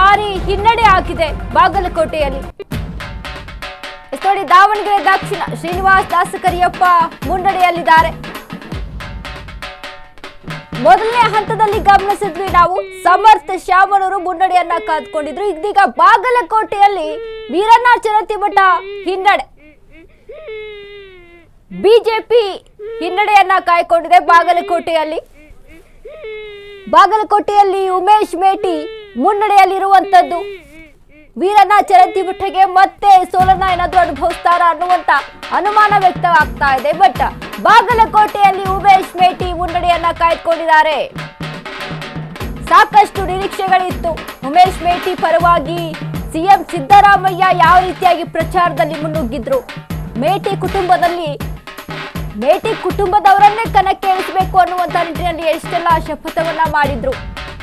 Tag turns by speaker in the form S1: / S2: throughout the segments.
S1: ಭಾರಿ ಹಿನ್ನಡೆ ಆಗಿದೆ ಬಾಗಲಕೋಟೆಯಲ್ಲಿ. ನೋಡಿ, ದಾವಣಗೆರೆ ದಕ್ಷಿಣ ಶ್ರೀನಿವಾಸ್ ದಾಸಕರಿಯಪ್ಪ ಮುನ್ನಡೆಯಲ್ಲಿದ್ದಾರೆ. ಮೊದಲನೇ ಹಂತದಲ್ಲಿ ಗಮನಿಸಿದ್ವಿ ನಾವು, ಸಮರ್ಥ ಶ್ಯಾಮನವರು ಮುನ್ನಡೆಯನ್ನ ಕಾದ್ಕೊಂಡಿದ್ರು. ಇದೀಗ ಬಾಗಲಕೋಟೆಯಲ್ಲಿ ವೀರಣ್ಣ ಚರಂತಿಮಠ ಹಿನ್ನಡೆ, ಬಿಜೆಪಿ ಹಿನ್ನಡೆಯನ್ನ ಕಾಯ್ಕೊಂಡಿದೆ. ಬಾಗಲಕೋಟೆಯಲ್ಲಿ ಉಮೇಶ್ ಮೇಟಿ ಮುನ್ನಡೆಯಲ್ಲಿರುವಂತದ್ದು. ವೀರಣ್ಣ ಚರಂತಿಮಠಗೆ ಮತ್ತೆ ಸೋಲನ್ನ ಏನಾದ್ರೂ ಅನುಭವಿಸ್ತಾರ ಅನ್ನುವಂತ ಅನುಮಾನ ವ್ಯಕ್ತವಾಗ್ತಾ ಇದೆ. ಬಟ್ ಬಾಗಲಕೋಟೆಯಲ್ಲಿ ಉಮೇಶ್ ಮೇಟಿ ಮುನ್ನಡೆಯನ್ನ ಕಾಯ್ದುಕೊಂಡಿದ್ದಾರೆ. ಸಾಕಷ್ಟು ನಿರೀಕ್ಷೆಗಳಿತ್ತು. ಉಮೇಶ್ ಮೇಟಿ ಪರವಾಗಿ ಸಿಎಂ ಸಿದ್ದರಾಮಯ್ಯ ಯಾವ ರೀತಿಯಾಗಿ ಪ್ರಚಾರದಲ್ಲಿ ಮುನ್ನುಗ್ಗಿದ್ರು, ಮೇಟಿ ಕುಟುಂಬದವರನ್ನೇ ಕಣಕ್ಕೆ ಇಳಿಸಬೇಕು ಅನ್ನುವಂತ ನಿಟ್ಟಿನಲ್ಲಿ ಎಷ್ಟೆಲ್ಲ ಶಪಥವನ್ನ ಮಾಡಿದ್ರು,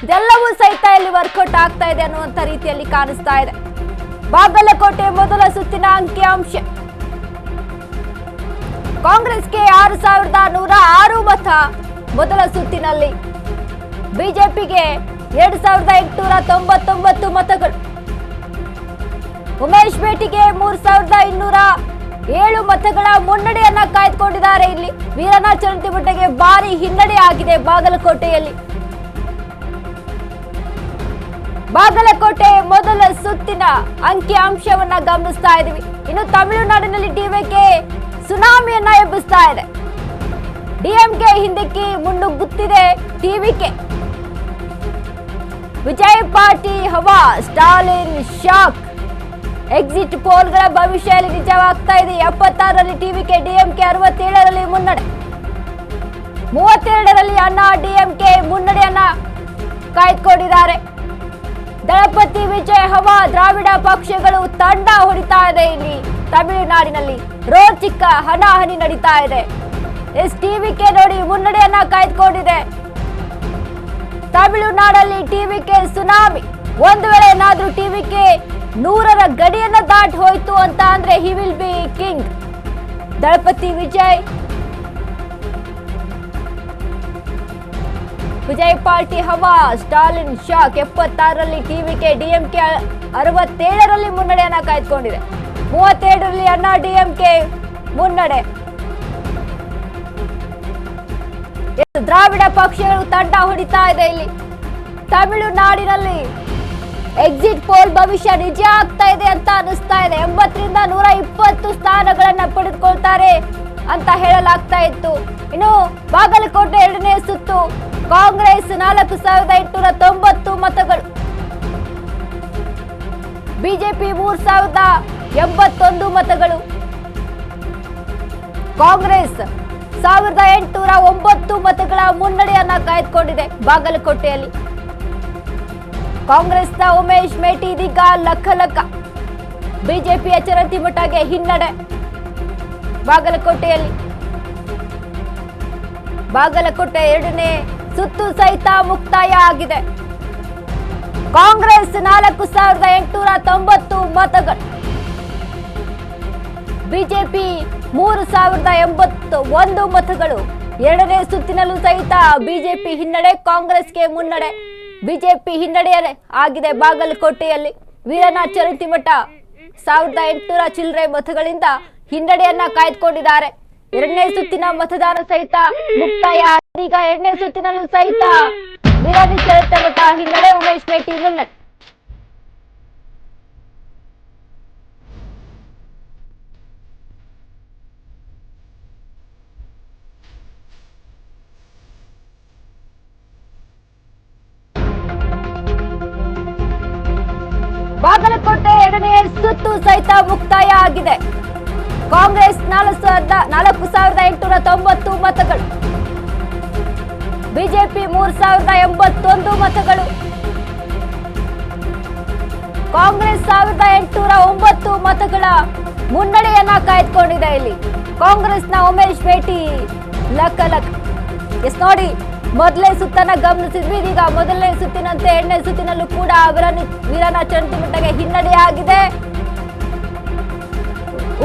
S1: ಇದೆಲ್ಲವೂ ಸಹಿತ ಇಲ್ಲಿ ವರ್ಕೌಟ್ ಆಗ್ತಾ ಇದೆ ಅನ್ನುವಂತ ರೀತಿಯಲ್ಲಿ ಕಾಣಿಸ್ತಾ ಇದೆ. ಬಾಗಲಕೋಟೆ ಮೊದಲ ಸುತ್ತಿನ ಅಂಕಿಅಂಶ, ಕಾಂಗ್ರೆಸ್ಗೆ 6106 ಮತ ಮೊದಲ ಸುತ್ತಿನಲ್ಲಿ, ಬಿಜೆಪಿಗೆ 2899 ಮತಗಳು, ಉಮೇಶ್ ಮೇಟಿಗೆ 3207 ಮತಗಳ ಮುನ್ನಡೆಯನ್ನ ಕಾಯ್ದುಕೊಂಡಿದ್ದಾರೆ. ಇಲ್ಲಿ ವೀರಣ್ಣ ಚರಂತಿಮಠಗೆ ಭಾರಿ ಹಿನ್ನಡೆ ಆಗಿದೆ ಬಾಗಲಕೋಟೆಯಲ್ಲಿ. ಬಾಗಲಕೋಟೆ ಮೊದಲ ಸುತ್ತಿನ ಅಂಕಿಅಂಶವನ್ನ ಗಮನಿಸ್ತಾ ಇದ್ದೀವಿ. ಇನ್ನು ತಮಿಳುನಾಡಿನಲ್ಲಿ ಡಿಎಂಕೆ ಸುನಾಮಿಯನ್ನ ಎಬ್ಬಿಸ್ತಾ ಇದೆ. ಡಿಎಂಕೆ ಹಿಂದಕ್ಕೆ ಮುನ್ನುಗ್ಗುತ್ತಿದೆ ಟಿವಿಕೆ. ವಿಜಯ್ ಪಾರ್ಟಿ ಹವಾ, ಸ್ಟಾಲಿನ್ ಶಾಕ್. ಎಕ್ಸಿಟ್ ಪೋಲ್ಗಳ ಭವಿಷ್ಯದಲ್ಲಿ ನಿಜವಾಗ್ತಾ ಇದೆ. 76ರಲ್ಲಿ ಟಿವಿಕೆ, ಡಿಎಂಕೆ 67ರಲ್ಲಿ ಮುನ್ನಡೆ, 32ರಲ್ಲಿ ಅಣ್ಣಾ ಡಿಎಂಕೆ ಮುನ್ನಡೆಯನ್ನ ಕಾಯ್ದುಕೊಂಡಿದ್ದಾರೆ. ದಳಪತಿ ವಿಜಯ್ ಹವಾ, ದ್ರಾವಿಡ ಪಕ್ಷಗಳು ತಂಡ ಹೊಡಿತಾ ಇದೆ. ಇಲ್ಲಿ ತಮಿಳುನಾಡಿನಲ್ಲಿ ರೋಚಕ ಹಣಾಹಣಿ ನಡೀತಾ ಇದೆ. ಟಿವಿಕೆ ನೋಡಿ ಮುನ್ನಡೆಯನ್ನ ಕಾಯ್ದುಕೊಂಡಿದೆ. ತಮಿಳುನಾಡಲ್ಲಿ ಟಿವಿಕೆ ಸುನಾಮಿ. ಒಂದು ವೇಳೆ ಏನಾದ್ರೂ ಟಿವಿಕೆ 100ರ ಗಡಿಯನ್ನ ದಾಟಿ ಹೋಯ್ತು ಅಂತ ಅಂದ್ರೆ he will be king. Thalapathy Vijay party ಹವಾ, ಸ್ಟಾಲಿನ್ ಶಾಕ್. 76ರಲ್ಲಿ ಟಿವಿಕೆ, ಡಿಎಂಕೆ 67ರಲ್ಲಿ ಮುನ್ನಡೆಯನ್ನ ಕಾಯ್ದುಕೊಂಡಿದೆ. 32ರಲ್ಲಿ ಅಣ್ಣಾ ಡಿಎಂಕೆ ಮುನ್ನಡೆ. ದ್ರಾವಿಡ ಪಕ್ಷಗಳು ತಂಡ ಹೊಡಿತಾ ಇದೆ. ಇಲ್ಲಿ ತಮಿಳುನಾಡಿನಲ್ಲಿ ಎಕ್ಸಿಟ್ ಪೋಲ್ ಭವಿಷ್ಯ ನಿಜ ಆಗ್ತಾ ಇದೆ ಅಂತ ಅನಿಸ್ತಾ ಇದೆ. 80ರಿಂದ 120 ಸ್ಥಾನಗಳನ್ನ ಪಡೆದುಕೊಳ್ತಾರೆ ಅಂತ ಹೇಳಲಾಗ್ತಾ ಇತ್ತು. ಇನ್ನು ಬಾಗಲಕೋಟೆ 2ನೇ ಸುತ್ತು, ಕಾಂಗ್ರೆಸ್ 4890 ಮತಗಳು, ಬಿಜೆಪಿ 3081 ಮತಗಳು, ಕಾಂಗ್ರೆಸ್ 1809 ಮತಗಳ ಮುನ್ನಡೆಯನ್ನ ಕಾಯ್ದುಕೊಂಡಿದೆ ಬಾಗಲಕೋಟೆಯಲ್ಲಿ. ಕಾಂಗ್ರೆಸ್ನ ಉಮೇಶ್ ಮೇಟಿ ಇದೀಗ ಲಕ್ಕ. ಬಿಜೆಪಿಯ ಚರಂತಿಮಠಗೆ ಹಿನ್ನಡೆ ಬಾಗಲಕೋಟೆಯಲ್ಲಿ. ಬಾಗಲಕೋಟೆ 2ನೇ ಸುತ್ತು ಸಹಿತ ಮುಕ್ತಾಯ ಆಗಿದೆ. ಕಾಂಗ್ರೆಸ್ 4890 ಮತಗಳು, ಬಿಜೆಪಿ 3081 ಮತಗಳು. 2ನೇ ಸುತ್ತಿನಲ್ಲೂ ಸಹಿತ ಬಿಜೆಪಿ ಹಿನ್ನಡೆ, ಕಾಂಗ್ರೆಸ್ಗೆ ಮುನ್ನಡೆ. ಬಿಜೆಪಿ ಹಿನ್ನಡೆ ಆಗಿದೆ ಬಾಗಲಕೋಟೆಯಲ್ಲಿ. ವೀರಣ್ಣ ಚರಂತಿಮಠ 1800 ಚಿಲ್ಲರೆ ಮತಗಳಿಂದ ಹಿನ್ನಡೆಯನ್ನ ಕಾಯ್ದುಕೊಂಡಿದ್ದಾರೆ. 2ನೇ ಸುತ್ತಿನ ಮತದಾನ ಸಹಿತ ಮುಕ್ತಾಯ. ಈಗ 2ನೇ ಸುತ್ತಿನಲ್ಲೂ ಸಹಿತ ವೀರಣ್ಣ ಚರಂತಿಮಠ ಹಿನ್ನಡೆ, ಉಮೇಶ್ ಮೇಟಿ ಮುನ್ನಡೆ. ಬಾಗಲಕೋಟೆ 2ನೇ ಸುತ್ತು ಸಹಿತ ಮುಕ್ತಾಯ ಆಗಿದೆ. ಕಾಂಗ್ರೆಸ್ 4890 ಮತಗಳು, ಬಿಜೆಪಿ 3081 ಮತಗಳು, ಕಾಂಗ್ರೆಸ್ 1809 ಮತಗಳ ಮುನ್ನಡೆಯನ್ನ ಕಾಯ್ದುಕೊಂಡಿದೆ. ಇಲ್ಲಿ ಕಾಂಗ್ರೆಸ್ನ ಉಮೇಶ್ ಮೇಟಿ ಲಕ್ಕ. ಎಸ್ ನೋಡಿ, ಮೊದಲನೇ ಸುತ್ತನ್ನ ಗಮನಿಸಿದ್ವಿ. ಇದೀಗ ಮೊದಲನೇ ಸುತ್ತಿನಂತೆ 2ನೇ ಸುತ್ತಿನಲ್ಲೂ ಕೂಡ ವೀರಣ್ಣ ಚರಂತಿಮಠಗೆ ಹಿನ್ನಡೆ ಆಗಿದೆ.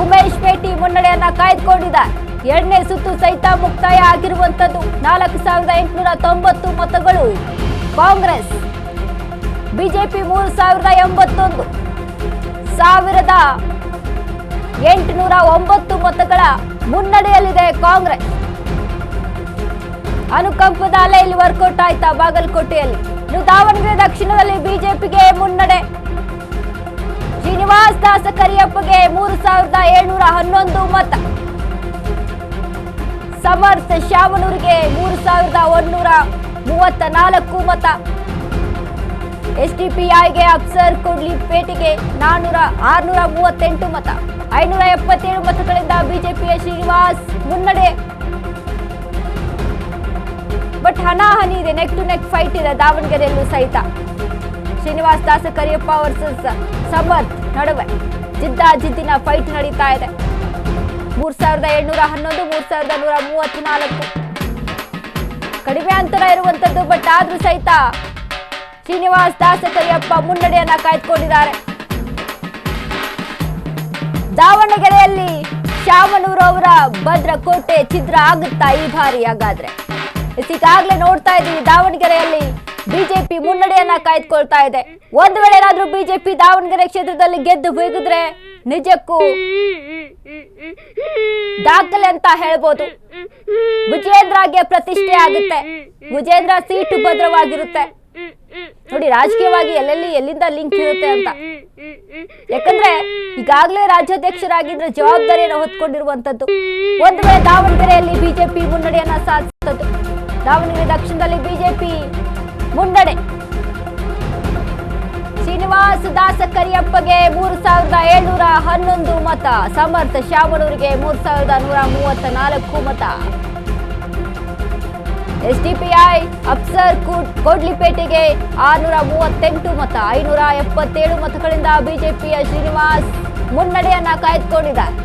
S1: ಉಮೇಶ್ ಮೇಟಿ ಮುನ್ನಡೆಯನ್ನ ಕಾಯ್ದುಕೊಂಡಿದ್ದಾರೆ. 2ನೇ ಸುತ್ತು ಸಹಿತ ಮುಕ್ತಾಯ ಆಗಿರುವಂತದ್ದು. 4890 ಮತಗಳು ಕಾಂಗ್ರೆಸ್, ಬಿಜೆಪಿ 3081, 1809 ಮತಗಳ ಮುನ್ನಡೆಯಲ್ಲಿದೆ ಕಾಂಗ್ರೆಸ್. ಅನುಕಂಪದ ಅಲೆ ಇಲ್ಲಿ ವರ್ಕೌಟ್ ಆಯ್ತಾ ಬಾಗಲಕೋಟೆಯಲ್ಲಿ. ಇನ್ನು ದಾವಣಗೆರೆ ದಕ್ಷಿಣದಲ್ಲಿ ಬಿಜೆಪಿಗೆ ಮುನ್ನಡೆ. ಶ್ರೀನಿವಾಸ್ ದಾಸ ಕರಿಯಪ್ಪಗೆ 3711 ಮತ. ಸಮರ್ಥ ಶಾಮನೂರಿಗೆ 3134 ಮತ. ಎಸ್ಡಿಪಿಐಗೆ ಅಫ್ಸರ್ ಕೊಡ್ಲಿಪೇಟೆಗೆ 638 ಮತ. 577 ಮತಗಳಿಂದ ಬಿಜೆಪಿಯ ಶ್ರೀನಿವಾಸ್ ಮುನ್ನಡೆ. ಬಟ್ ಹನಾಹನಿ ಇದೆ, ನೆಕ್ ಟು ನೆಕ್ ಫೈಟ್ ಇದೆ ದಾವಣಗೆರೆಯಲ್ಲೂ ಸಹಿತ. ಶ್ರೀನಿವಾಸ್ ದಾಸ ಕರಿಯಪ್ಪ ವರ್ಸಸ್ ಸಮರ್ಥ್ ನಡುವೆ ಜಿದ್ದಿನ ಫೈಟ್ ನಡೀತಾ ಇದೆ. 3711, 3134 ಕಡಿಮೆ ಅಂತರ ಇರುವಂತದ್ದು. ಬಟ್ ಆದ್ರೂ ಸಹಿತ ಶ್ರೀನಿವಾಸ್ ದಾಸ ಕರಿಯಪ್ಪ ಮುನ್ನಡೆಯನ್ನ ಕಾಯ್ದುಕೊಂಡಿದ್ದಾರೆ. ದಾವಣಗೆರೆಯಲ್ಲಿ ಶಾಮನೂರು ಅವರ ಭದ್ರಕೋಟೆ ಛಿದ್ರ ಆಗುತ್ತಾ ಈ ಬಾರಿ? ಹಾಗಾದ್ರೆ ಈಗಾಗಲೇ ನೋಡ್ತಾ ಇದ್ದೀವಿ ದಾವಣಗೆರೆಯಲ್ಲಿ ಬಿಜೆಪಿ ಮುನ್ನಡೆಯನ್ನ ಕಾಯ್ದುಕೊಳ್ತಾ ಇದೆ. ಒಂದು ವೇಳೆ ಏನಾದ್ರೂ ಬಿಜೆಪಿ ದಾವಣಗೆರೆ ಕ್ಷೇತ್ರದಲ್ಲಿ ಗೆದ್ದು ಬೀಗಿದ್ರೆ ನಿಜಕ್ಕೂ ದಾಖಲೆ ಅಂತ ಹೇಳ್ಬೋದು. ವಿಜೇಂದ್ರಗೆ ಪ್ರತಿಷ್ಠೆ ಆಗುತ್ತೆ. ವಿಜೇಂದ್ರ ಸೀಟು ಭದ್ರವಾಗಿರುತ್ತೆ. ನೋಡಿ, ರಾಜಕೀಯವಾಗಿ ಎಲ್ಲಿಂದ ಲಿಂಕ್ ಇರುತ್ತೆ ಅಂತ. ಯಾಕಂದ್ರೆ ಈಗಾಗಲೇ ರಾಜ್ಯಾಧ್ಯಕ್ಷರಾಗಿದ್ರೆ ಜವಾಬ್ದಾರಿಯನ್ನು ಹೊತ್ಕೊಂಡಿರುವಂತದ್ದು. ಒಂದು ವೇಳೆ ದಾವಣಗೆರೆಯಲ್ಲಿ ಬಿಜೆಪಿ ಮುನ್ನಡೆಯನ್ನ ಸಾಧಿಸುತ್ತದೆ. ದಾವಣಗೆರೆ ದಕ್ಷಿಣದಲ್ಲಿ ಬಿಜೆಪಿ ಮುನ್ನಡೆ. ಶ್ರೀನಿವಾಸ್ ದಾಸ ಕರಿಯಪ್ಪಗೆ 3711 ಮತ. ಸಮರ್ಥ ಶಾಮನೂರಿಗೆ 3134 ಮತ. ಎಸ್ಡಿಪಿಐ ಅಫ್ಸರ್ ಕೋಡ್ಲಿಪೇಟೆಗೆ 638 ಮತ. 577 ಮತಗಳಿಂದ ಬಿಜೆಪಿಯ ಶ್ರೀನಿವಾಸ್ ಮುನ್ನಡೆಯನ್ನ ಕಾಯ್ದುಕೊಂಡಿದ್ದಾರೆ.